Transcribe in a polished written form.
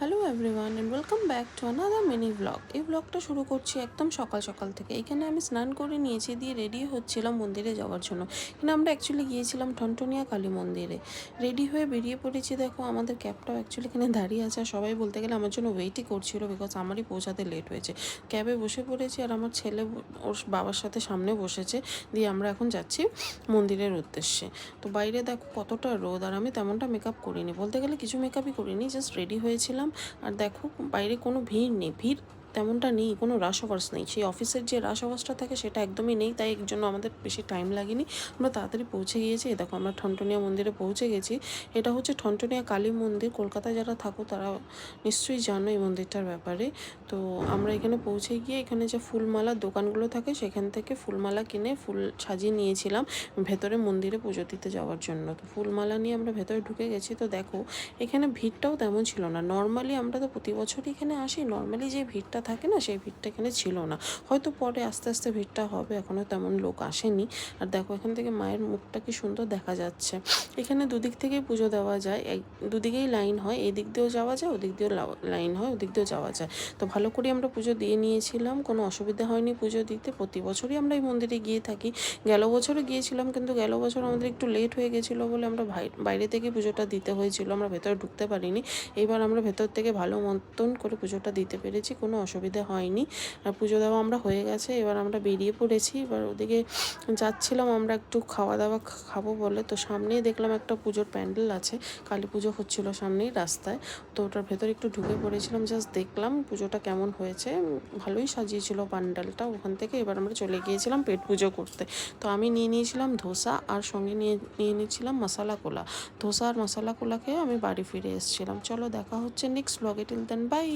Hello everyone and welcome back to another mini blog. এই ব্লগটা শুরু করছি একদম সকাল সকাল থেকে। এখানে আমি স্নান করে নিয়েছি, দিয়ে রেডি হচ্ছিলাম মন্দিরে যাওয়ার জন্য। এখানে আমরা অ্যাকচুয়ালি গিয়েছিলাম ঠনঠনিয়া কালী মন্দিরে। রেডি হয়ে বেরিয়ে পড়েছি। দেখো আমাদের ক্যাবটাও অ্যাকচুয়ালি এখানে দাঁড়িয়ে আছে, আর সবাই বলতে গেলে আমার জন্য ওয়েটই করছিল, বিকজ আমারই পৌঁছাতে লেট হয়েছে। ক্যাবে বসে পড়েছি, আর আমার ছেলে ওর বাবার সাথে সামনে বসেছে। দিয়ে আমরা এখন যাচ্ছি মন্দিরের উদ্দেশ্যে। তো বাইরে দেখো কতটা রোদ, আর আমি তেমনটা মেকআপ করিনি, বলতে গেলে কিছু মেকআপই করিনি, জাস্ট রেডি হয়েছিলাম। আর দেখো বাইরে কোনো ভিড় নেই, ভিড় তেমনটা নেই, কোনো রাশ আওয়ার্স নেই। সেই অফিসের যে রাশ আওয়ার্সটা থাকে সেটা একদমই নেই, তাই এর জন্য আমাদের বেশি টাইম লাগেনি, আমরা তাড়াতাড়ি পৌঁছে গিয়েছি। দেখো আমরা ঠনঠনিয়া মন্দিরে পৌঁছে গেছি। এটা হচ্ছে ঠনঠনিয়া কালী মন্দির। কলকাতায় যারা থাকো তারা নিশ্চয়ই জানো এই মন্দিরটার ব্যাপারে। তো আমরা এখানে পৌঁছে গিয়ে এখানে যে ফুলমালার দোকানগুলো থাকে সেখান থেকে ফুলমালা কিনে ফুল সাজিয়ে নিয়েছিলাম ভেতরে মন্দিরে পুজো দিতে যাওয়ার জন্য। তো ফুলমালা নিয়ে আমরা ভেতরে ঢুকে গেছি। তো দেখো এখানে ভিড়টাও তেমন ছিল না। নর্মালি আমরা তো প্রতি বছরই এখানে আসি, নর্মালি যে ভিড়টা থাকে না সেই ভিড়টা এখানে ছিল না। হয়তো পরে আস্তে আস্তে ভিড়টা হবে, এখনও তেমন লোক আসেনি। আর দেখো এখান থেকে মায়ের মুখটা কি সুন্দর দেখা যাচ্ছে। এখানে দুদিক থেকেই পুজো দেওয়া যায়, দুদিকেই লাইন হয়, এই দিক দিয়েও যাওয়া যায়, ওদিক দিয়েও লাইন হয়, ওদিক দিয়েও যাওয়া যায়। তো ভালো করে আমরা পুজো দিয়ে নিয়েছিলাম, কোনো অসুবিধা হয়নি পুজো দিতে। প্রতি বছরই আমরা এই মন্দিরে গিয়ে থাকি। গেল বছরও গিয়েছিলাম, কিন্তু গেল বছর আমাদের একটু লেট হয়ে গেছিলো বলে আমরা বাইরে থেকে পুজোটা দিতে হয়েছিল, আমরা ভেতরে ঢুকতে পারিনি। এবার আমরা ভেতর থেকে ভালো মতন করে পুজোটা দিতে পেরেছি, কোনো অসুবিধা হয়নি। আর পুজো দেওয়া আমরা হয়ে গেছে, এবার আমরা বেরিয়ে পড়েছি। এবার ওদিকে যাচ্ছিলাম আমরা একটু খাওয়া দাওয়া খাবো বলে। তো সামনেই দেখলাম একটা পুজোর প্যান্ডেল আছে, কালী পুজো হচ্ছিলো সামনেই রাস্তায়। তো ওটার ভেতরে একটু ঢুকে পড়েছিলাম, জাস্ট দেখলাম পুজোটা কেমন হয়েছে। ভালোই সাজিয়েছিল প্যান্ডেলটা। ওখান থেকে এবার আমরা চলে গিয়েছিলাম পেট পুজো করতে। তো আমি নিয়ে নিয়েছিলাম ধোসা, আর সঙ্গে নিয়ে নিয়েছিলাম মশালা কোলা। ধোসা আর মশালা কোলা খেয়ে আমি বাড়ি ফিরে এসেছিলাম। চলো দেখা হচ্ছে নেক্সট ব্লগে, টিল দেন বাই।